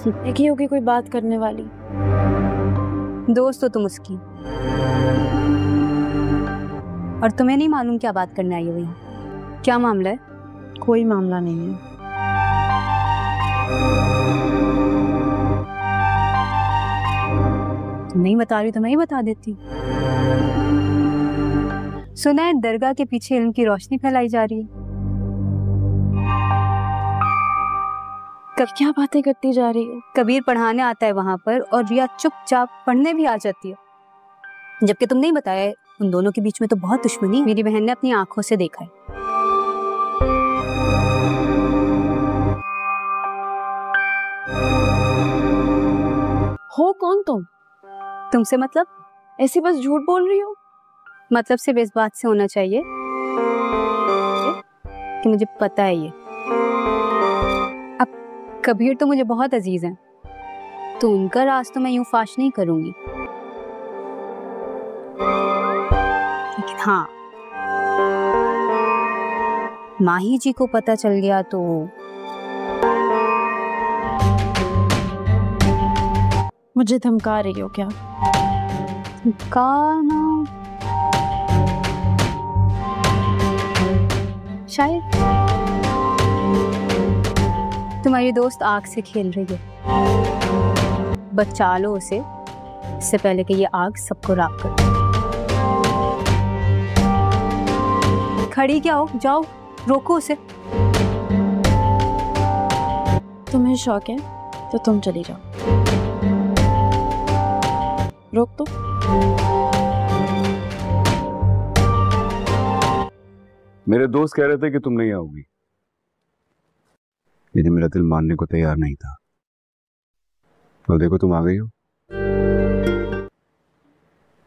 एक ही होगी कोई बात करने वाली। दोस्त हो तुम उसकी, और तुम्हें नहीं मालूम क्या बात करने आई हो यहाँ? क्या मामला है? कोई मामला नहीं है। तुम नहीं बता रही तो मैं ही बता देती। सुना है दरगाह के पीछे इल्म की रोशनी फैलाई जा रही है। क्या बातें करती जा रही है? कबीर पढ़ाने आता है वहां पर और रिया चुपचाप पढ़ने भी आ जाती है, जबकि तुम नहीं बताया है उन दोनों के बीच में तो बहुत दुश्मनी। मेरी बहन ने अपनी आंखों से देखा है। हो कौन तुम? तुमसे मतलब? ऐसी बस झूठ बोल रही हो? मतलब सिर्फ इस बात से होना चाहिए कि मुझे पता है ये। अब कबीर तो मुझे बहुत अजीज हैं, तो उनका राज तो मैं यूं फाश नहीं करूंगी, लेकिन हाँ, माही जी को पता चल गया तो मुझे धमका रही हो क्या? धमकाना शायद। तुम्हारी दोस्त आग से खेल रही है, बचा लो उसे इससे पहले कि ये आग सबको राख कर दे। खड़ी क्या हो, जाओ रोको उसे। तुम्हें शौक है तो तुम चली जाओ, रोक दो। मेरे दोस्त कह रहे थे कि तुम नहीं आओगी, लेकिन मेरा दिल मानने को तैयार नहीं था। तो देखो तुम आ गई हो।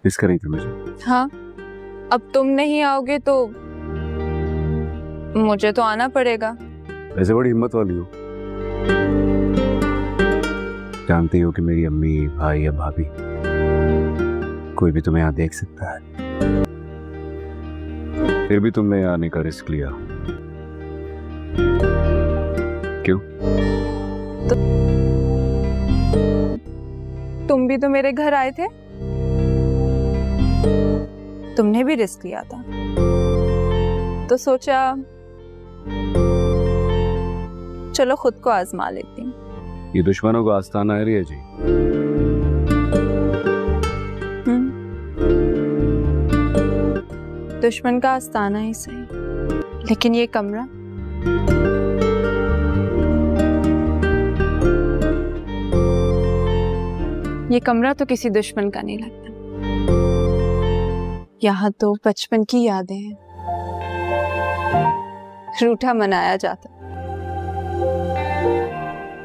मिस कर रही थी मुझे? हाँ, अब तुम नहीं आओगे तो मुझे तो आना पड़ेगा। ऐसे बड़ी हिम्मत वाली हो। जानती हो कि मेरी अम्मी, भाई या भाभी कोई भी तुम्हें यहाँ देख सकता है, फिर भी तुमने यहाँ आने का रिस्क लिया। क्यों? तुम भी तो मेरे घर आए थे, तुमने भी रिस्क लिया था, तो सोचा चलो खुद को आजमा लेती हूँ। ये दुश्मनों का आस्थाना है रिया जी। दुश्मन का आस्थाना ही सही, लेकिन ये कमरा तो किसी दुश्मन का नहीं लगता। यहाँ तो बचपन की यादें हैं, रूठा मनाया जाता,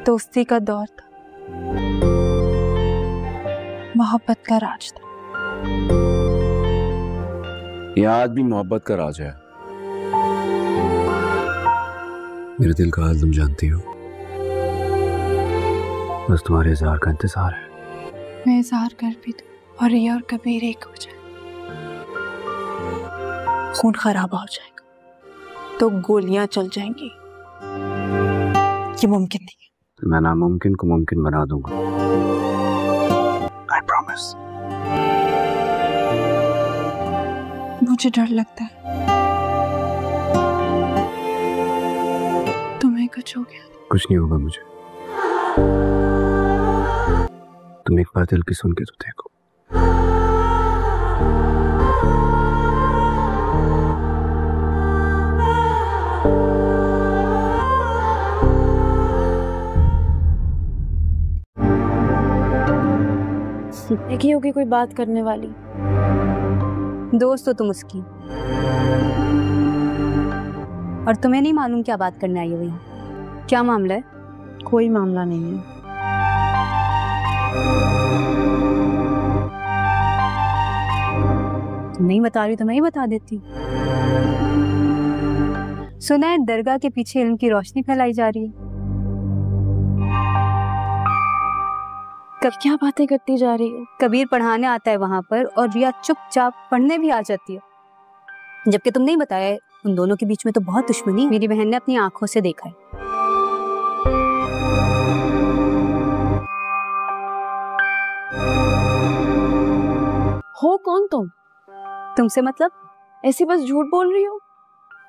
दोस्ती का दौर था, मोहब्बत का राज था। यहाँ आज भी मोहब्बत का राज है। मेरे दिल का हाल तुम जानती हो, बस तुम्हारे इज़हार का इंतजार है। मैं इज़हार कर भी दूं और रिया और कबीर एक हो जाए, खून खराबा हो जाएगा, तो गोलियां चल जाएंगी। ये मुमकिन नहीं है। मैं नामुमकिन को मुमकिन बना दूंगा। I promise। मुझे डर लगता है तुम्हें कुछ हो गया। कुछ नहीं होगा मुझे, तुम एक बार दिल की सुन के तो देखो। एक ही होगी कोई बात करने वाली। दोस्त हो तुम उसकी, और तुम्हें नहीं मालूम क्या बात करने आई हो यहाँ? क्या मामला है? कोई मामला नहीं है। तुम नहीं बता रही तो मैं ही बता देती। सुना है दरगाह के पीछे इल्म की रोशनी फैलाई जा रही है। क्या बातें करती जा रही है? कबीर पढ़ाने आता है वहां पर और रिया चुपचाप पढ़ने भी आ जाती है, जबकि तुम नहीं बताया है उन दोनों के बीच में तो बहुत दुश्मनी। मेरी बहन ने अपनी आंखों से देखा है। हो कौन तुम? तुमसे मतलब? ऐसी बस झूठ बोल रही हो?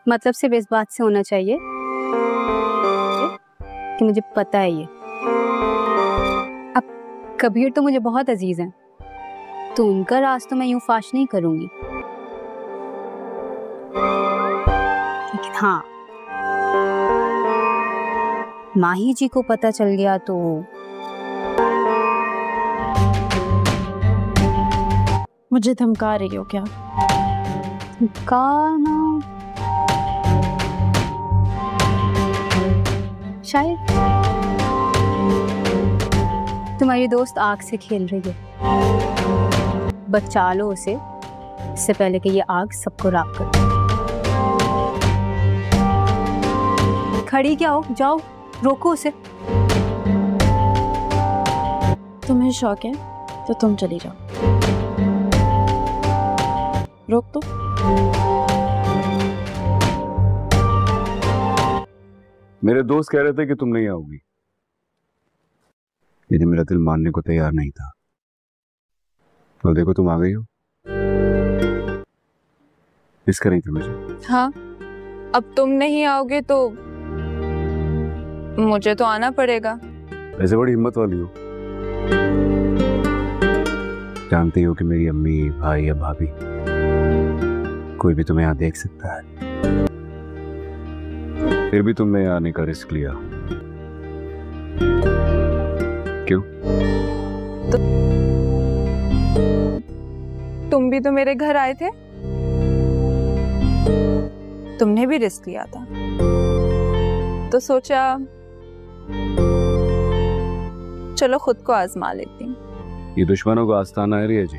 मतलब सिर्फ इस बात से होना चाहिए कि मुझे पता है ये। अब कबीर तो मुझे बहुत अजीज हैं, तो उनका राज तो मैं यूं फाश नहीं करूंगी। लेकिन हाँ, माही जी को पता चल गया तो मुझे धमका रही हो क्या? गाना शायद। तुम्हारी दोस्त आग से खेल रही है, बचा लो उसे इससे पहले कि ये आग सबको राख कर दे। खड़ी क्या हो, जाओ रोको उसे। तुम्हें शौक है तो तुम चली जाओ, रोक दो। मेरे दोस्त कह रहे थे कि तुम नहीं आओगी, लेकिन मेरा दिल मानने को तैयार नहीं था। तो देखो तुम आ गई हो। मिस कर रही थी मुझे? हाँ, अब तुम नहीं आओगे तो मुझे तो आना पड़ेगा। ऐसे बड़ी हिम्मत वाली हो। जानती हो कि मेरी अम्मी, भाई या भाभी कोई भी तुम्हें यहाँ देख सकता है, फिर भी तुमने यहाँ आने का रिस्क लिया। क्यों? तुम भी तो मेरे घर आए थे, तुमने भी रिस्क लिया था, तो सोचा चलो खुद को आजमा लेती हूँ। ये दुश्मनों का आस्थाना है रिया जी।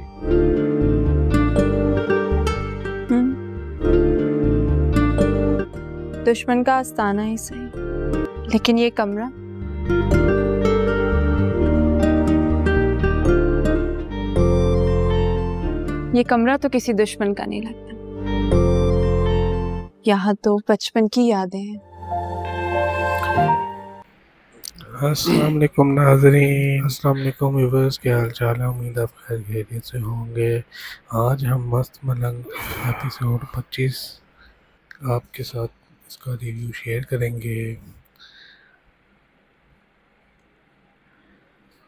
दुश्मन का आस्थाना ही सही, लेकिन ये कमरा तो किसी दुश्मन का नहीं लगता। यहाँ तो बचपन की यादें हैं। अस्सलाम वालेकुम नाज़रीन, अस्सलाम वालेकुम व्यूअर्स, क्या हाल चाल है? उम्मीद आप खैर खैरियत से होंगे। आज हम मस्त मलंग एपिसोड 25 आपके साथ इसका रिव्यू शेयर करेंगे।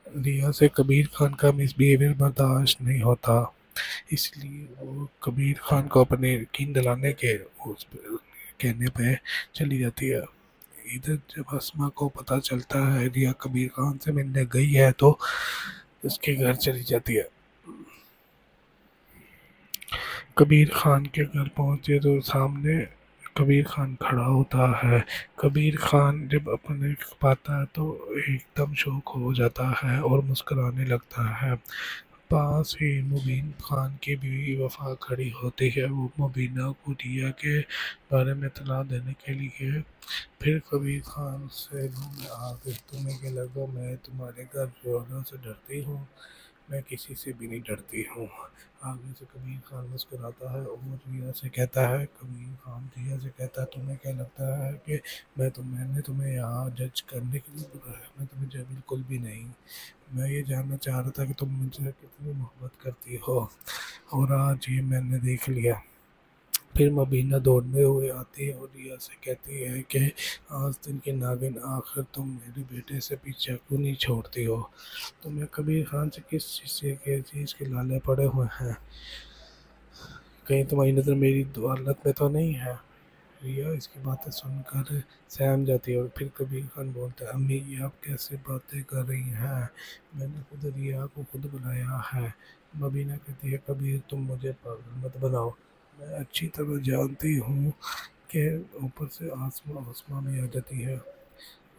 रिया से कबीर खान का मिसबिहेवियर बर्दाश्त नहीं होता, इसलिए वो कबीर खान को अपने यकीन दिलाने के कहने पे चली जाती है। इधर जब अस्मा को पता चलता है रिया कबीर खान से मिलने गई है तो उसके घर चली जाती है। कबीर खान के घर पहुंचे तो सामने कबीर खान खड़ा होता है। कबीर खान जब अपने पाता है तो एकदम शौक हो जाता है और मुस्कुराने लगता है। पास ही मुबीन खान की बीवी वफा खड़ी होती है। वो मुबीना को रिया के बारे में इत्तला देने के लिए फिर कबीर खान से आगे तुम्हें क्या लगा मैं तुम्हारे घर वालों से डरती हूँ? मैं किसी से भी नहीं डरती हूँ। आगे से कबीर खान मुस्कुराता है और रिया से कहता है, कबीर खान रिया से कहता है तुम्हें क्या लगता है कि मैंने तुम्हें यहाँ जज करने के लिए बुलाया? मैं तुम्हें बिल्कुल भी नहीं। मैं ये जानना चाह रहा था कि तुम मुझसे कितनी मोहब्बत करती हो और आज ये मैंने देख लिया। फिर मुबीना दौड़ने हुए आती है और रिया से कहती है कि आज दिन के नागिन, आखिर तुम मेरे बेटे से पीछा क्यों नहीं छोड़ती हो? तुम्हें कबीर खान से किस चीज़ के लाले पड़े हुए हैं? कहीं तुम्हारी नज़र मेरी दौलत में तो नहीं है? रिया इसकी बातें सुनकर सहम जाती है और फिर कबीर खान बोलता है, अम्मी ये आप कैसे बातें कर रही हैं? मैंने खुद रिया को खुद बुलाया है। मुबीना कहती है, कबीर तुम मुझे पागल मत बनाओ। मैं अच्छी तरह जानती हूँ कि ऊपर से आसमां में आ जाती है,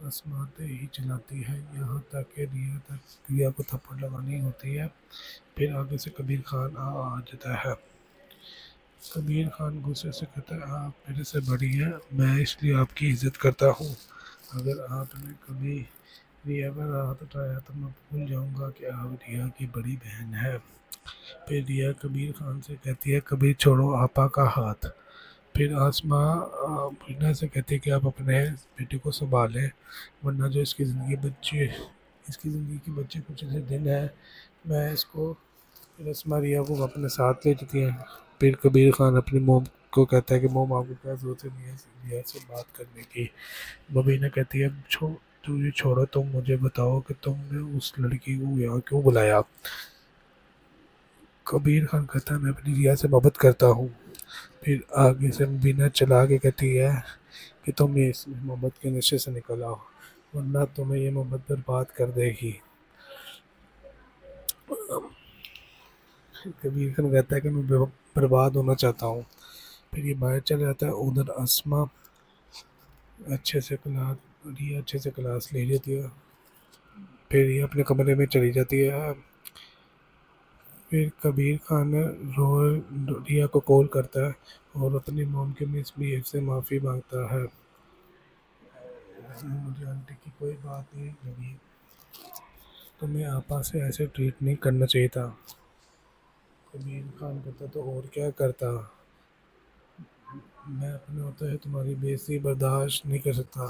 आसमाते ही चलाती है, यहाँ तक कि रिया को थप्पड़ लगानी होती है। फिर आगे से कबीर खान आ जाता है। कबीर खान गुस्से से कहता है, आप मेरे से बड़ी हैं, मैं इसलिए आपकी इज़्ज़त करता हूँ। अगर आपने कभी रिया पर हाथ उठाया तो मैं भूल जाऊँगा कि आप रिया की बड़ी बहन है। फिर रिया कबीर खान से कहती है, कबीर छोड़ो आपा का हाथ। फिर आसमा मुबीना से कहती है कि आप अपने बेटे को संभालें, वरना जो इसकी ज़िंदगी की बच्चे कुछ ऐसे दिन है मैं इसको फिर अस्मा रिया को अपने साथ ले जाती है। फिर कबीर खान अपनी मोम को कहता है कि मोम आपको क्या ज़रूरत है रिया से बात करने की। मुबीना कहती है तू ये छोड़ो, तुम मुझे बताओ कि तुमने उस लड़की को यहाँ क्यों बुलाया। कबीर खान कहता है मैं अपनी रिया से मोहब्बत करता हूँ। फिर आगे से मुबीना चला के कहती है कि तुम ये इस मोहब्बत के नशे से निकल आओ, वरना तुम्हें ये मोहब्बत बर्बाद कर देगी। कबीर खान कहता है कि मैं बर्बाद होना चाहता हूँ। फिर ये बाहर चल जाता है। उधर अस्मा अच्छे से क्लास ले लेती है। फिर ये अपने कमरे में चली जाती है। फिर कबीर खान रिया को कॉल करता है और अपनी मॉम के मिसबिहेव से माफ़ी मांगता है। मुझे आंटी की कोई बात नहीं लगी, तुम्हें आपा से ऐसे ट्रीट नहीं करना चाहिए था। कबीर खान कहता तो और क्या करता, मैं अपने होते है तुम्हारी बेइज्जती बर्दाश्त नहीं कर सकता,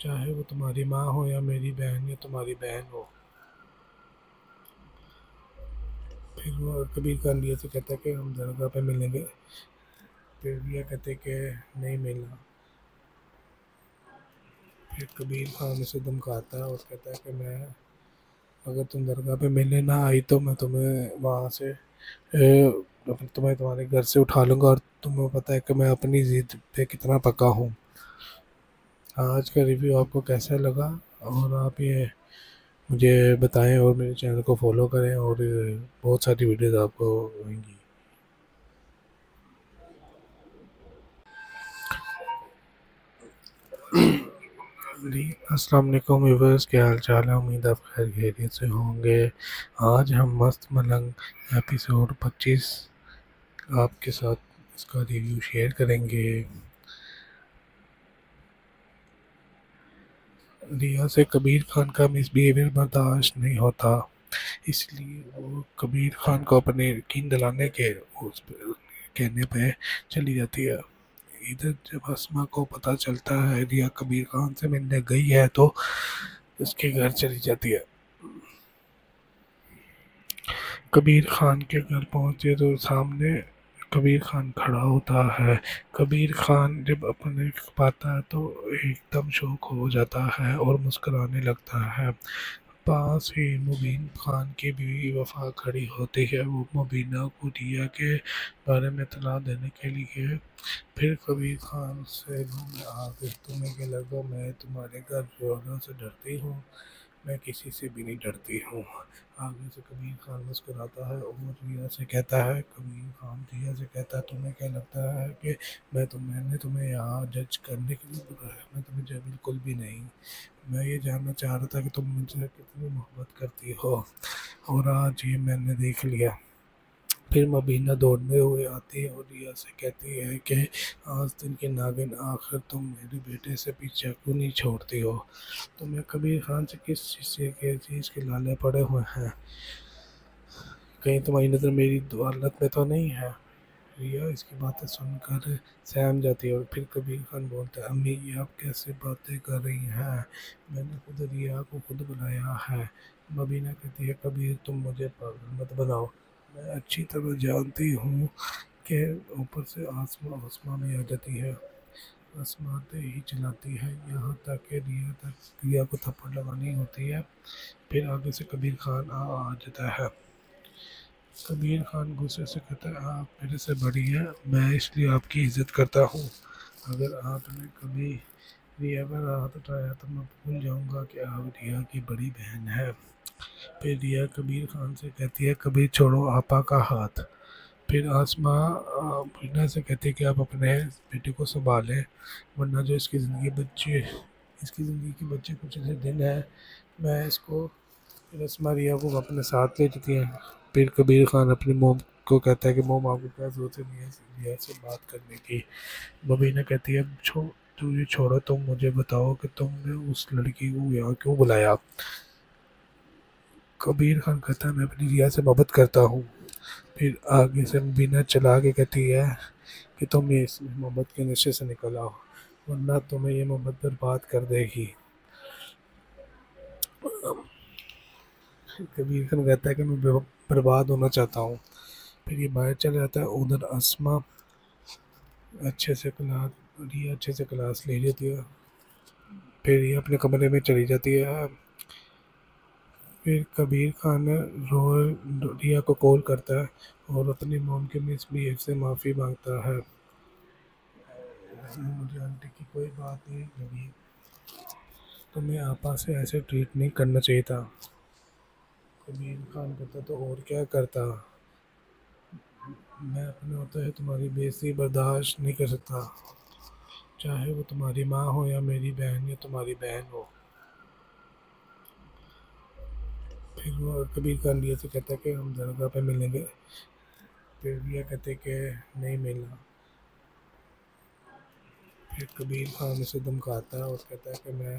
चाहे वो तुम्हारी माँ हो या मेरी बहन या तुम्हारी बहन हो। फिर वो कबीर खान रिया से कहता है कि हम दरगाह पे मिलेंगे। फिर रिया कहते कि नहीं मिलना। फिर कबीर खान उसे धमकाता है और कहता है कि मैं अगर तुम दरगाह पे मिलने ना आई तो मैं तुम्हें वहाँ से तुम्हें तुम्हारे घर से उठा लूँगा, और तुम्हें पता है कि मैं अपनी ज़िद पे कितना पक्का हूँ। आज का रिव्यू आपको कैसा लगा और आप ये मुझे बताएं और मेरे चैनल को फॉलो करें और बहुत सारी वीडियोज़ आपको होंगी। जी अस्सलाम वालेकुम व्यूअर्स, क्या हाल चाल है। उम्मीद आप खैर खैरियत से होंगे। आज हम मस्त मलंग एपिसोड 25 आपके साथ इसका रिव्यू शेयर करेंगे। रिया से कबीर खान का मिसबिहेवियर बर्दाश्त नहीं होता, इसलिए वो कबीर खान को अपने यकीन दिलाने के कहने पे चली जाती है। इधर जब अस्मा को पता चलता है रिया कबीर खान से मिलने गई है तो उसके घर चली जाती है। कबीर खान के घर पहुंचे तो सामने कबीर खान खड़ा होता है। कबीर खान जब अपने पाता है तो एकदम शौक हो जाता है और मुस्कुराने लगता है। पास ही मुबीन खान की बीवी वफा खड़ी होती है। वो मुबीना को रिया के बारे में इत्तला देने के लिए। फिर कबीर खान से आगे तुम्हें क्या लगा मैं तुम्हारे घर वालों से डरती हूँ, मैं किसी से भी नहीं डरती हूँ। आगे से कबीर खान मुस्कुराता है और रिया से कहता है, कबीर खान रिया से कहता है तुम्हें क्या लगता है कि मैंने तुम्हें यहाँ जज करने के लिए बुलाया, मैं तुम्हें बिल्कुल भी नहीं। मैं ये जानना चाह रहा था कि तुम मुझसे कितनी मोहब्बत करती हो और आज ये मैंने देख लिया। फिर मुबीना दौड़ने हुए आती है और रिया से कहती है कि आज दिन के नागिन आखिर तुम मेरे बेटे से पीछा क्यों नहीं छोड़ती हो, तुम्हें कबीर खान से किस चीज़ के लाले पड़े हुए हैं, कहीं तुम्हारी नज़र मेरी दौलत में तो नहीं है। रिया इसकी बातें सुनकर सहम जाती है और फिर कबीर खान बोलता है, अम्मी ये आप कैसे बातें कर रही हैं, मैंने खुद रिया को खुद बुलाया है। मुबीना कहती है, कबीर तुम मुझे पागल मत बनाओ, मैं अच्छी तरह जानती हूँ कि ऊपर से आसमां में आ जाती है, आसमाते ही चलाती है, यहाँ तक कि रिया को थप्पड़ लगानी होती है। फिर आगे से कबीर खान आ जाता है। कबीर खान गुस्से से कहता है, आप मेरे से बड़ी हैं, मैं इसलिए आपकी इज़्ज़त करता हूँ, अगर आपने कभी रिया पर हाथ उठाया तो मैं भूल जाऊँगा कि आप रिया की बड़ी बहन है। फिर रिया कबीर खान से कहती है, कबीर छोड़ो आपा का हाथ। फिर आसमा मुबीना से कहती है कि आप अपने बेटे को संभालें, वरना जो इसकी ज़िंदगी के बच्चे कुछ ऐसे दिन है मैं इसको। फिर आसमा रिया को अपने साथ ले जाती है। फिर कबीर खान अपनी मोम को कहता है कि मोम आपको क्या ज़रूरत है रिया से बात करने की। मुबीना कहती है तू ये छोड़ो, तुम मुझे बताओ कि तुमने उस लड़की को यहाँ क्यों बुलाया। कबीर खान कहता है मैं अपनी रिया से मोहब्बत करता हूँ। फिर आगे से मुबीना चला के कहती है कि तुम ये इस मोहब्बत के नशे से निकल आओ, वरना तुम्हें ये मोहब्बत बर्बाद कर देगी। कबीर खान कहता है कि मैं बर्बाद होना चाहता हूँ। फिर ये बाहर चला जाता है। उधर अस्मा अच्छे से क्लास ले लेती है। फिर ये अपने कमरे में चली जाती है। फिर कबीर खान रिया को कॉल करता है और अपनी मॉम के मिसबिहेव से माफ़ी मांगता है। मुझे आंटी की कोई बात नहीं लगी, तुम्हें आपा से ऐसे ट्रीट नहीं करना चाहिए था। कबीर खान कहता तो और क्या करता, मैं अपने होते है तुम्हारी बेइज्जती बर्दाश्त नहीं कर सकता, चाहे वो तुम्हारी माँ हो या मेरी बहन या तुम्हारी बहन हो। फिर वो कबीर खान रिया से कहता है कि हम दरगाह पे मिलेंगे। फिर रिया कहते कि नहीं मिलना। फिर कबीर खान उसे धमकाता है और कहता है कि मैं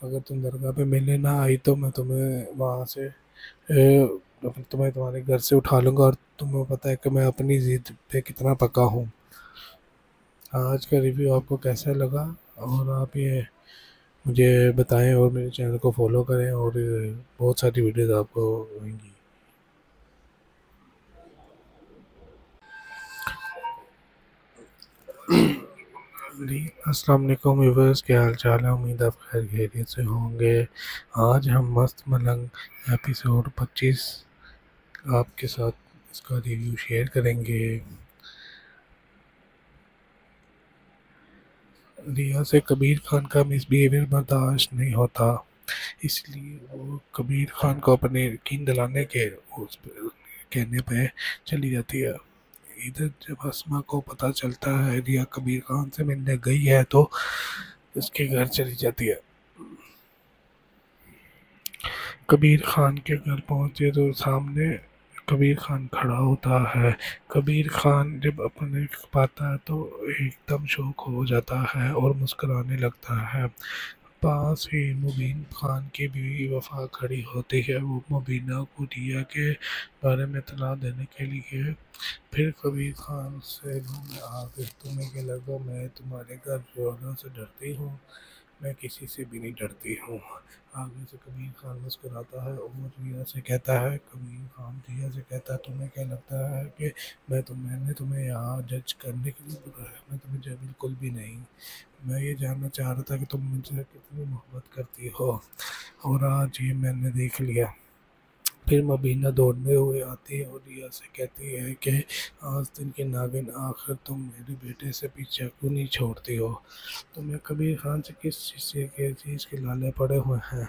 अगर तुम दरगाह पे मिलने ना आई तो मैं तुम्हें वहाँ से तुम्हें तुम्हारे घर से उठा लूँगा, और तुम्हें पता है कि मैं अपनी ज़िद पे कितना पक्का हूँ। आज का रिव्यू आपको कैसा लगा और आप ये मुझे बताएं और मेरे चैनल को फॉलो करें और बहुत सारी वीडियोस आपको होंगी। जी अस्सलाम वालेकुम व्यूअर्स, क्या हाल चाल है। उम्मीद आप खैर खैरियत से होंगे। आज हम मस्त मलंग एपिसोड 25 आपके साथ इसका रिव्यू शेयर करेंगे। रिया से कबीर खान का मिसबिहेवियर बर्दाश्त नहीं होता, इसलिए वो कबीर खान को अपने यकीन दिलाने के कहने पे चली जाती है। इधर जब अस्मा को पता चलता है रिया कबीर खान से मिलने गई है तो उसके घर चली जाती है। कबीर खान के घर पहुंचे तो सामने कबीर खान खड़ा होता है। कबीर खान जब अपने पाता है तो एकदम शौक हो जाता है और मुस्कुराने लगता है। पास ही मुबीन खान की बीवी वफा खड़ी होती है। वो मुबीना को रिया के बारे में इत्तला देने के लिए। फिर कबीर खान से आगे तुम्हें क्या लगा मैं तुम्हारे घर वालों से डरती हूँ, मैं किसी से भी नहीं डरती हूँ। आगे से कबीर खान मुस्कुराता है और रिया से कहता है, कबीर खान रिया से कहता है तुम्हें क्या लगता है कि मैंने तुम्हें यहाँ जज करने के लिए बुलाया है? मैं तुम्हें बिल्कुल भी नहीं, मैं ये जानना चाह रहा था कि तुम मुझसे कितनी मोहब्बत करती हो और आज ये मैंने देख लिया। फिर मुबीना दौड़ने हुए आती है और रिया से कहती है कि आज दिन के नागिन आखिर तुम मेरे बेटे से पीछा क्यों नहीं छोड़ती हो, तुम्हें कबीर खान से किस चीज़ के लाले पड़े हुए हैं,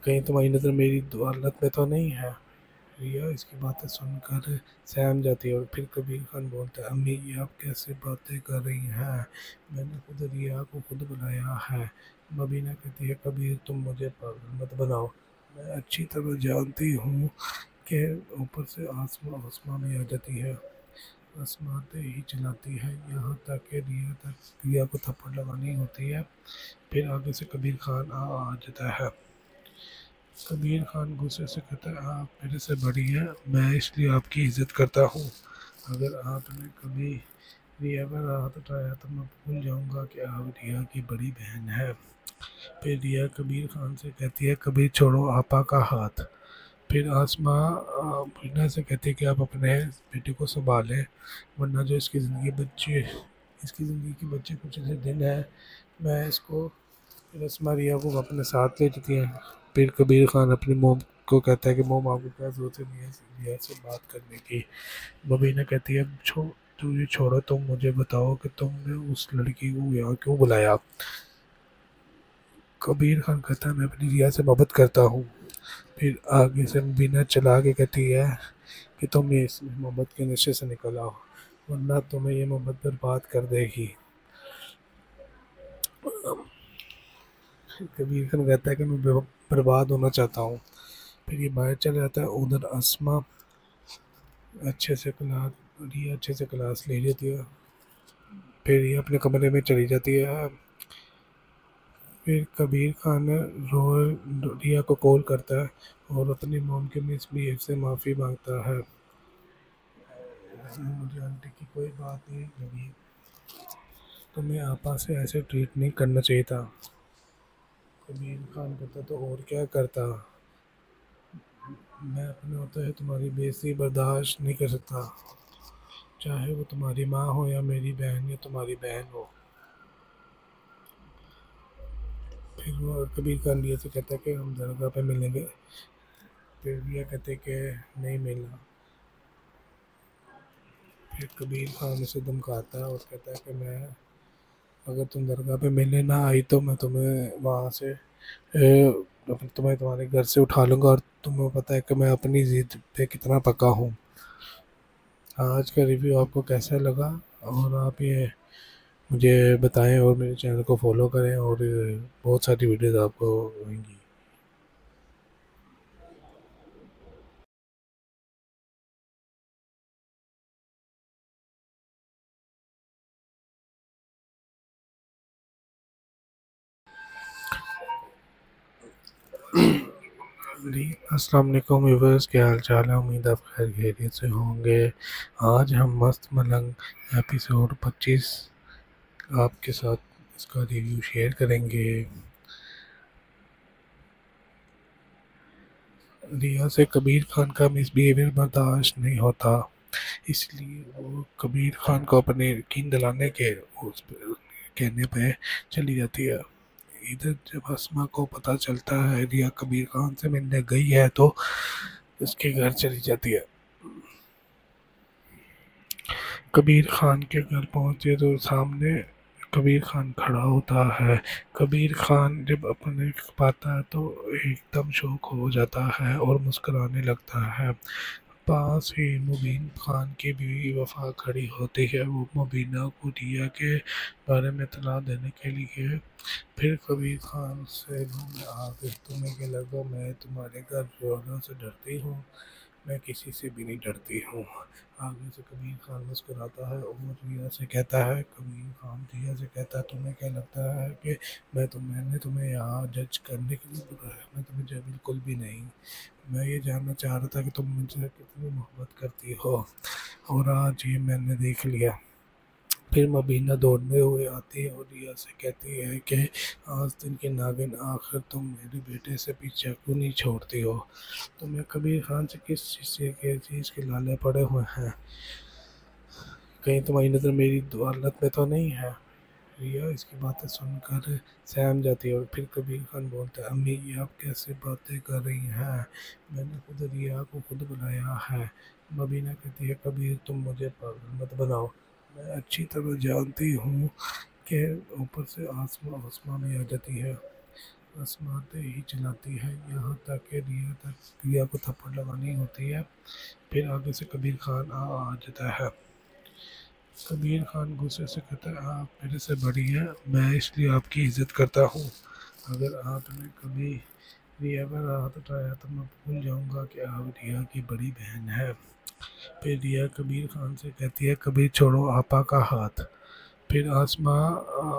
कहीं तुम्हारी नज़र मेरी दौलत में तो नहीं है। रिया इसकी बातें सुनकर सहम जाती है और फिर कबीर खान बोलता है, अम्मी ये आप कैसे बातें कर रही हैं, मैंने खुद रिया को खुद बुलाया है। मुबीना कहती है, कबीर तुम मुझे पागल मत बनाओ, मैं अच्छी तरह जानती हूँ कि ऊपर से आसमां में आ जाती है, आसमाते ही चलाती है, यहाँ तक कि रिया को थप्पड़ लगानी होती है। फिर आगे से कबीर खान आ जाता है। कबीर खान गुस्से से कहता है, आप मेरे से बड़ी हैं, मैं इसलिए आपकी इज़्ज़त करता हूँ, अगर आपने कभी रिया पर हाथ उठाया तो मैं भूल जाऊँगा कि आप रिया की बड़ी बहन है। फिर रिया कबीर खान से कहती है, कबीर छोड़ो आपा का हाथ। फिर आसमा मुबीना से कहती है कि आप अपने बेटे को संभालें, वरना जो इसकी ज़िंदगी के बच्चे कुछ ऐसे दिन है मैं इसको। फिर आसमा रिया को अपने साथ ले जाती है। फिर कबीर खान अपनी मोम को कहता है कि मोम आपको क्या ज़रूरत है रिया से बात करने की। मुबीना कहती है, तू ये छोड़ो, तुम मुझे बताओ कि तुमने उस लड़की को यहाँ क्यों बुलाया। कबीर खान कहता है, मैं अपनी रिया से मोहब्बत करता हूँ। फिर आगे से मुबीना चला के कहती है कि तुम ये इस मोहब्बत के नशे से निकल आओ, वरना तुम्हें ये मोहब्बत बर्बाद कर देगी। कबीर खान कहता है कि मैं बर्बाद होना चाहता हूँ। फिर ये बाहर चला जाता है। उधर अस्मा अच्छे से क्लास ले लेती है। फिर ये अपने कमरे में चली जाती है। फिर कबीर खान रिया को कॉल करता है और अपनी मॉम के मिसबिहेव से माफ़ी मांगता है। मुझे आंटी की कोई बात नहीं लगी, तुम्हें आपा से ऐसे ट्रीट नहीं करना चाहिए था। कबीर खान कहता तो और क्या करता, मैं अपने होते है तुम्हारी बेइज्जती बर्दाश्त नहीं कर सकता, चाहे वो तुम्हारी माँ हो या मेरी बहन या तुम्हारी बहन हो। फिर वो कबीर खान रिया से कहता है कि हम दरगाह पे मिलेंगे। फिर रिया कहते कि नहीं मिलना। फिर कबीर खान उसे धमकाता है और कहता है कि मैं, अगर तुम दरगाह पे मिलने ना आई तो मैं तुम्हें वहाँ से तुम्हें तुम्हारे घर से उठा लूँगा, और तुम्हें पता है कि मैं अपनी ज़िद पे कितना पक्का हूँ। आज का रिव्यू आपको कैसा लगा, और आप ये मुझे बताएं, और मेरे चैनल को फॉलो करें, और बहुत सारी वीडियोस आपको होंगी। जी अस्सलाम वालेकुम व्यूअर्स, क्या हाल चाल है। उम्मीद आप खैर खैरियत से होंगे। आज हम मस्त मलंग एपिसोड 25 आपके साथ इसका रिव्यू शेयर करेंगे। रिया से कबीर खान का मिसबिहेवियर बर्दाश्त नहीं होता, इसलिए वो कबीर खान को अपने यकीन दिलाने के कहने पे चली जाती है। इधर जब अस्मा को पता चलता है रिया कबीर खान से मिलने गई है तो उसके घर चली जाती है। कबीर खान के घर पहुंचे तो सामने कबीर खान खड़ा होता है। कबीर खान जब अपने पाता है तो एकदम शौक हो जाता है और मुस्कुराने लगता है। पास ही मुबीन खान की बीवी वफा खड़ी होती है। वो मुबीना को रिया के बारे में इत्तला देने के लिए। फिर कबीर खान से आगे, तुम्हें क्या लगा मैं तुम्हारे घर वालों से डरती हूँ? मैं किसी से भी नहीं डरती हूँ। आगे से कबीर खान मुस्कुराता है और रिया से कहता है, कबीर खान रिया से कहता है, तुम्हें क्या लगता है कि मैंने तुम्हें यहाँ जज करने के लिए बुलाया है? मैं तुम्हें बिल्कुल भी नहीं। मैं ये जानना चाह रहा था कि तुम मुझसे कितनी मोहब्बत करती हो, और आज ये मैंने देख लिया। फिर मुबीना दौड़ने हुए आती है और रिया से कहती है कि आज दिन के नागिन, आखिर तुम मेरे बेटे से पीछा क्यों नहीं छोड़ती हो? तुम्हें कबीर खान से किस चीज़ के लाले पड़े हुए हैं? कहीं तुम्हारी नज़र मेरी दौलत में तो नहीं है? रिया इसकी बातें सुनकर सहम जाती है और फिर कबीर खान बोलता है, अम्मी ये आप कैसे बातें कर रही हैं? मैंने खुद रिया को खुद बुलाया है। मुबीना कहती है, कबीर तुम मुझे पागल मत बनाओ। मैं अच्छी तरह जानती हूँ कि ऊपर से आसमां में आ जाती है, आसमाते ही चलाती है, यहाँ तक कि रिया को थप्पड़ लगानी होती है। फिर आगे से कबीर खान आ जाता है। कबीर खान गुस्से से कहता है, आप मेरे से बड़ी हैं, मैं इसलिए आपकी इज़्ज़त करता हूँ। अगर आपने कभी रिया पर हाथ उठाया तो मैं भूल जाऊँगा कि आप रिया की बड़ी बहन है। फिर रिया कबीर खान से कहती है, कबीर छोड़ो आपा का हाथ। फिर आसमा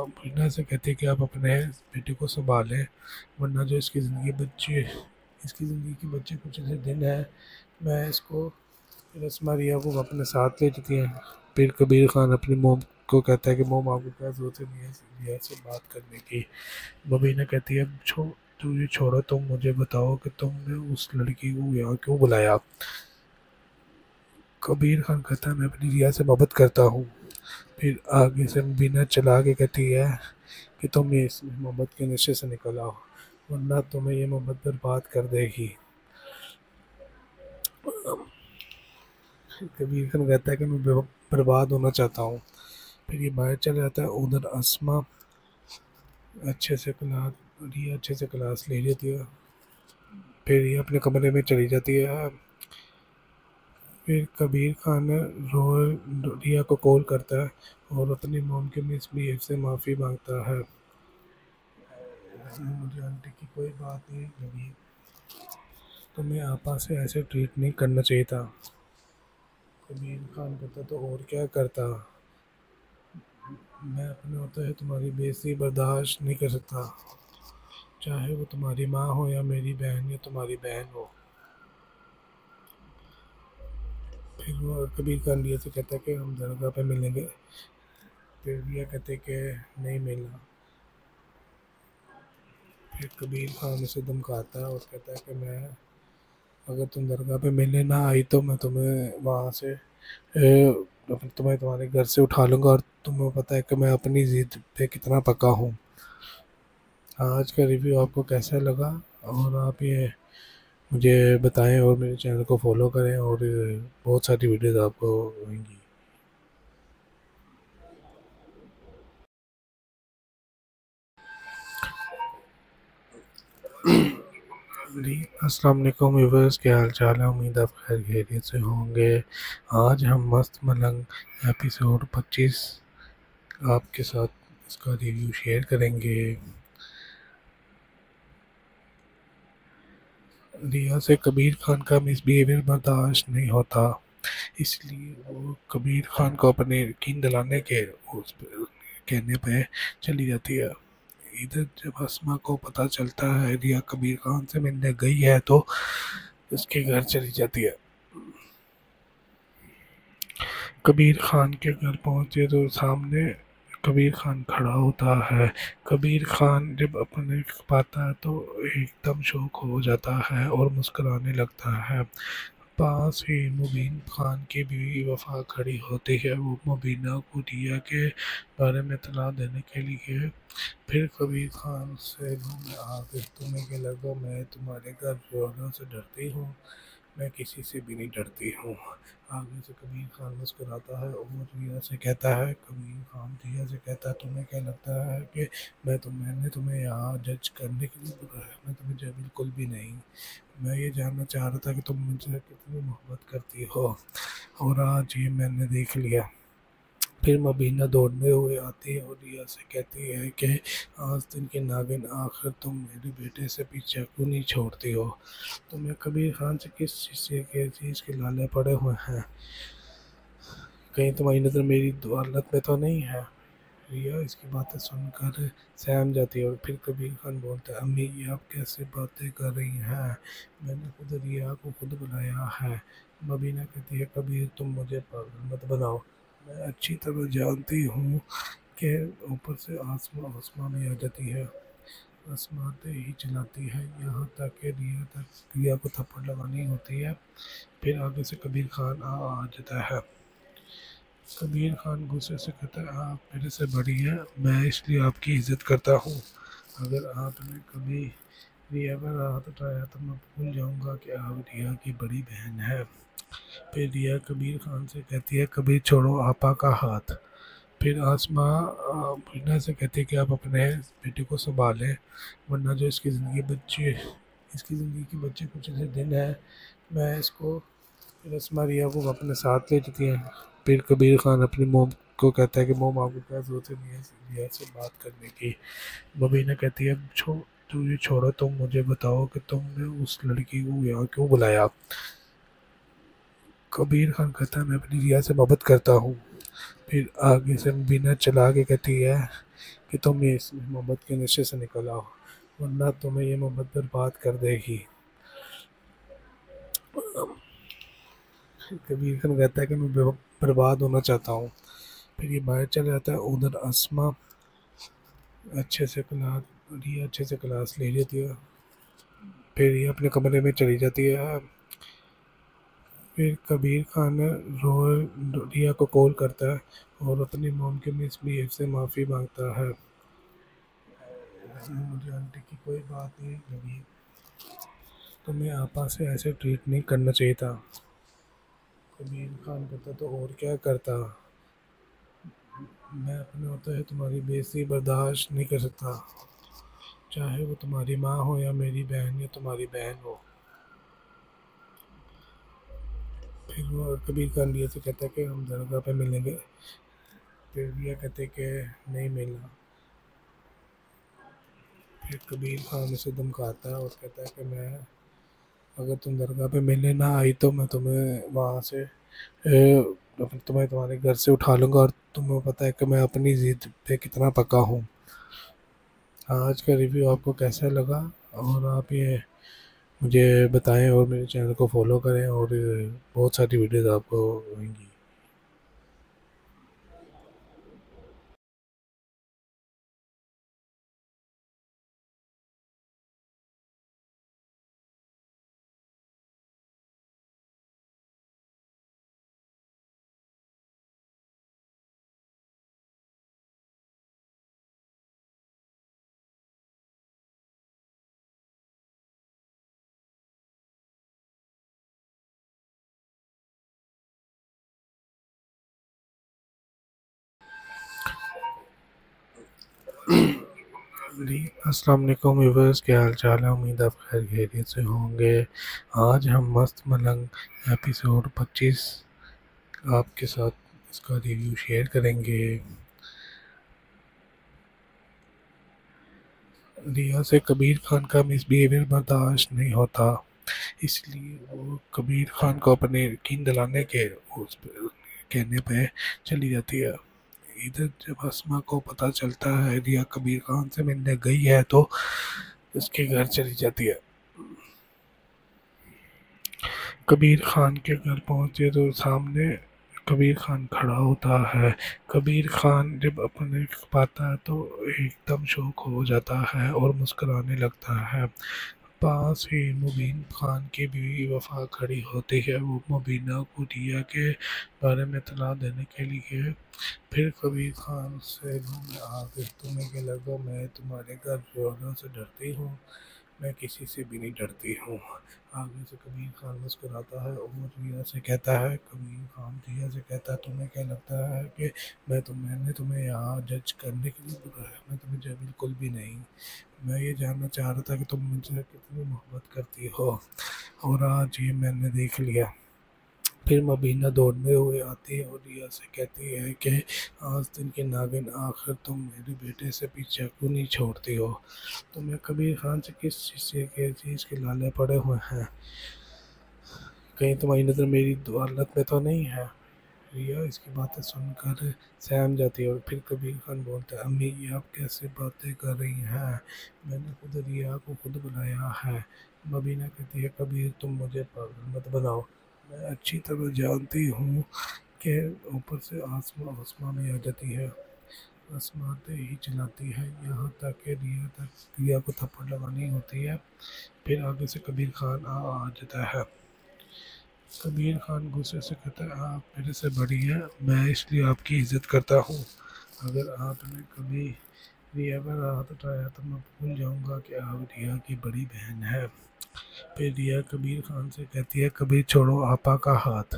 मीना से कहती है कि आप अपने बेटे को संभालें, वरना जो इसकी ज़िंदगी के बच्चे कुछ ऐसे दिन है, मैं इसको। फिर आसमा रिया को अपने साथ ले जाती है। फिर कबीर खान अपनी मोम को कहता है कि मोम आपको क्या ज़रूरत है रिया से बात करने की? मुबीना कहती है, तू ये छोड़ो, तुम मुझे बताओ कि तुमने उस लड़की को यहाँ क्यों बुलाया? कबीर खान कहता है, मैं अपनी रिया से मोहब्बत करता हूँ। फिर आगे से मुबीना चला के कहती है कि तुम ये इस मोहब्बत के नशे से निकल आओ, वरना तुम्हें ये मोहब्बत बर्बाद कर देगी। कबीर खान कहता है कि मैं बर्बाद होना चाहता हूँ। फिर ये बाहर चला जाता है। उधर अस्मा अच्छे से क्लास ले लेती है। फिर ये अपने कमरे में चली जाती है। फिर कबीर खान रिया को कॉल करता है और अपनी मॉम के मिसबिहेव से माफ़ी मांगता है। मुझे आंटी की कोई बात नहीं लगी, तुम्हें आपा से ऐसे ट्रीट नहीं करना चाहिए था। कबीर खान कहता तो और क्या करता? मैं अपने होते है तुम्हारी बेइज्जती बर्दाश्त नहीं कर सकता, चाहे वो तुम्हारी माँ हो या मेरी बहन या तुम्हारी बहन हो। फिर वो कबीर खान रिया से कहता है कि हम दरगाह पे मिलेंगे। फिर रिया कहते कि नहीं मिलना। फिर कबीर खान उसे धमकाता है और कहता है कि मैं, अगर तुम दरगाह पे मिलने ना आई तो मैं तुम्हें वहाँ से तुम्हें तुम्हारे घर से उठा लूँगा, और तुम्हें पता है कि मैं अपनी ज़िद पे कितना पका हूँ। आज का रिव्यू आपको कैसा लगा, और आप ये मुझे बताएं, और मेरे चैनल को फॉलो करें, और बहुत सारी वीडियोस आपको होंगी। जी अस्सलाम वालेकुम व्यूअर्स, क्या हाल चाल है? उम्मीद आप खैर खैरियत से होंगे। आज हम मस्त मलंग एपिसोड 25 आपके साथ इसका रिव्यू शेयर करेंगे। रिया से कबीर खान का मिसबिहेवियर बर्दाश्त नहीं होता, इसलिए वो कबीर खान को अपने यकीन दिलाने के कहने पे चली जाती है। इधर जब अस्मा को पता चलता है रिया कबीर खान से मिलने गई है तो उसके घर चली जाती है। कबीर खान के घर पहुंचे तो सामने कबीर खान खड़ा होता है। कबीर खान जब अपने पाता है तो एकदम शौक हो जाता है और मुस्कुराने लगता है। पास ही मुबीन खान की बीवी वफा खड़ी होती है। वो मुबीना को रिया के बारे में इत्तला देने के लिए फिर कबीर खान से में आ गई। तुम्हें क्या लगा मैं तुम्हारे घर वालों से डरती हूँ? मैं किसी से भी नहीं डरती हूँ। आगे से कबीर खान मुस्कुराता है और रिया से कहता है, कबीर खान रिया से कहता है, तुम्हें क्या लगता है कि मैंने तुम्हें यहाँ जज करने के लिए बुलाया? मैं तुम्हें बिल्कुल भी नहीं। मैं ये जानना चाह रहा था कि तुम मुझसे कितनी मोहब्बत करती हो, और आज ये मैंने देख लिया। फिर मबीना दौड़ने हुए आती है और रिया से कहती है कि आज दिन की नागिन, आखिर तुम मेरे बेटे से पीछा क्यों नहीं छोड़ती हो? तुम्हें कबीर खान से किस चीज़ के लाले पड़े हुए हैं? कहीं तुम्हारी नज़र मेरी दौलत में तो नहीं है? रिया इसकी बातें सुनकर सहम जाती है और फिर कबीर खान बोलता है, अम्मी ये आप कैसे बातें कर रही हैं? मैंने खुद रिया को खुद बुलाया है। मबीना कहती है, कबीर तुम मुझे पागल मत बनाओ। मैं अच्छी तरह जानती हूँ कि ऊपर से आसमां आसमां में आ जाती है, आसमाते ही चलाती है, यहाँ तक कि रिया को थप्पड़ लगानी होती है। फिर आगे से कबीर खान आ जाता है। कबीर खान गुस्से से कहता है, आप मेरे से बड़ी हैं, मैं इसलिए आपकी इज़्ज़त करता हूँ। अगर आपने कभी रिया पर हाथ उठाया तो मैं भूल जाऊँगा कि आप रिया की बड़ी बहन है। फिर रिया कबीर खान से कहती है, कबीर छोड़ो आपा का हाथ। फिर आसमा मीना से कहती है कि आप अपने बेटे को संभालें, वरना जो इसकी ज़िंदगी के बच्चे कुछ ऐसे दिन है, मैं इसको। फिर आसमा रिया को अपने साथ ले जाती है। फिर कबीर खान अपनी मोम को कहता है कि मोम आपको क्या ज़रूरत है रिया से बात करने की? मबीना कहती है, तू ये छोड़ो, तुम मुझे बताओ कि तुमने उस लड़की को यहाँ क्यों बुलाया? कबीर खान कहता है, मैं अपनी रिया से मोहब्बत करता हूँ। फिर आगे से मबीना चला के कहती है कि तुम ये इस मोहब्बत के नशे से निकल आओ, वरना तुम्हें ये मोहब्बत बर्बाद कर देगी। कबीर खान कहता है कि मैं बर्बाद होना चाहता हूँ। फिर ये बाहर चला जाता है। उधर अस्मा रिया अच्छे से क्लास ले लेती है। फिर ये अपने कमरे में चली जाती है। फिर कबीर खान रिया को कॉल करता है और अपनी मॉम के मिसबिहेव से माफ़ी मांगता है। मुझे आंटी की कोई बात नहीं लगी, तुम्हें आपा से ऐसे ट्रीट नहीं करना चाहिए था। कबीर खान कहता तो और क्या करता? मैं अपने होते है तुम्हारी बेइज्जती बर्दाश्त नहीं कर सकता, चाहे वो तुम्हारी माँ हो या मेरी बहन या तुम्हारी बहन हो। फिर वो कबीर खान रिया से कहता है कि हम दरगाह पे मिलेंगे। फिर रिया कहते कि नहीं मिलना। फिर कबीर खान उसे धमकाता है और कहता है कि मैं, अगर तुम दरगाह पे मिलने ना आई तो मैं तुम्हें वहाँ से तुम्हें तुम्हारे घर से उठा लूँगा, और तुम्हें पता है कि मैं अपनी ज़िद पे कितना पका हूँ। आज का रिव्यू आपको कैसा लगा, और आप ये मुझे बताएं, और मेरे चैनल को फॉलो करें, और बहुत सारी वीडियोस आपको होंगी। जी अस्सलाम वालेकुम व्यूवर्स, क्या हाल चाल है। उम्मीद आप खैर खैरियत से होंगे। आज हम मस्त मलंग एपिसोड 25 आपके साथ इसका रिव्यू शेयर करेंगे। रिया से कबीर खान का मिसबिहेवियर बर्दाश्त नहीं होता, इसलिए वो कबीर खान को अपने यकीन दिलाने के उस कहने पे चली जाती है। इधर जब अस्मा को पता चलता है रिया कबीर खान से मिलने गई है तो उसके घर चली जाती है। कबीर खान के घर पहुंचे तो सामने कबीर खान खड़ा होता है। कबीर खान जब अपने पाता है तो एकदम शौक हो जाता है और मुस्कुराने लगता है। पास ही मुबीन खान की बीवी वफा खड़ी होती है। वो मुबीना को रिया के बारे में इत्तला देने के लिए फिर कबीर खान से आगे तुम्हें क्या लगा मैं तुम्हारे घर वालों से डरती हूँ, मैं किसी से भी नहीं डरती हूँ। आगे से कबीर खान मुस्कुराता है और रिया से कहता है, कबीर खान रिया से कहता है तुम्हें क्या लगता है कि मैंने तुम्हें यहाँ जज करने के लिए बुलाया, मैं तुम्हें जज बिल्कुल भी नहीं। मैं ये जानना चाह रहा था कि तुम मुझसे कितनी मोहब्बत करती हो और आज ये मैंने देख लिया। फिर मबीना दौड़ने हुए आती है और रिया से कहती है कि आज दिन की नागिन आखिर तुम मेरे बेटे से पीछा क्यों नहीं छोड़ती हो, तुम्हें कबीर खान से किस चीज़ के लाले पड़े हुए हैं, कहीं तुम्हारी नज़र मेरी दौलत में तो नहीं है। रिया इसकी बातें सुनकर सहम जाती है और फिर कबीर खान बोलता है, अम्मी ये आप कैसे बातें कर रही हैं, मैंने खुद रिया को खुद बुलाया है। मबीना कहती है, कबीर तुम मुझे पागल मत बनाओ, मैं अच्छी तरह जानती हूँ कि ऊपर से आसमां में आ जाती है, आसमाते ही चलाती है, यहाँ तक कि रिया को थप्पड़ लगानी होती है। फिर आगे से कबीर खान आ जाता है। कबीर खान गुस्से से कहता है, आप मेरे से बड़ी हैं, मैं इसलिए आपकी इज़्ज़त करता हूँ, अगर आपने कभी रिया पर हाथ उठाया तो मैं भूल जाऊँगा कि आप रिया की बड़ी बहन है। फिर रिया कबीर खान से कहती है, कबीर छोड़ो आपा का हाथ।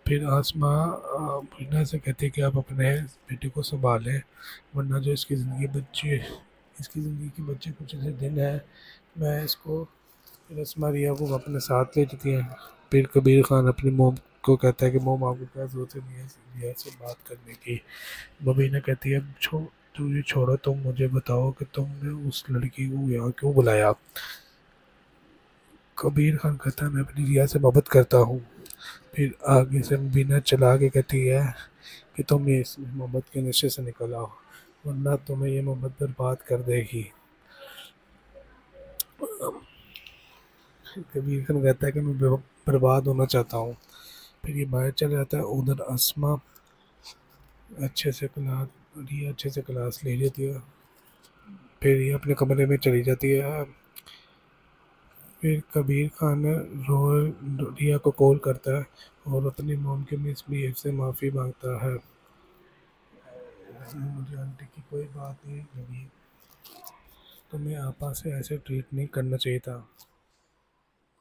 फिर आसमा मीना से कहती है कि आप अपने बेटे को संभालें, वरना जो इसकी ज़िंदगी के बच्चे कुछ ऐसे दिन है मैं इसको। फिर आसमा रिया को अपने साथ ले जाती है। फिर कबीर खान अपनी मोम को कहता है कि मोम आपको क्या ज़रूरत है रिया से बात करने की। मबीना कहती है, तू ये छोड़ो, तुम मुझे बताओ कि तुमने उस लड़की को यहाँ क्यों बुलाया। कबीर खान कहता है, मैं अपनी रिया से मोहब्बत करता हूँ। फिर आगे से मबीना चला के कहती है कि तुम ये इस मोहब्बत के नशे से निकल आओ, वरना तुम्हें ये मोहब्बत बर्बाद कर देगी। कबीर खान कहता है कि मैं बर्बाद होना चाहता हूँ। फिर ये बाहर चला जाता है। उधर अस्मा अच्छे से क्लास ले लेती है। फिर ये अपने कमरे में चली जाती है। फिर कबीर खान रिया को कॉल करता है और अपनी मॉम के मिसबिहेव से माफ़ी मांगता है। मुझे आंटी की कोई बात नहीं लगी, तुम्हें आपा से ऐसे ट्रीट नहीं करना चाहिए था।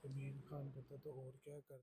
कबीर खान कहता तो और क्या कर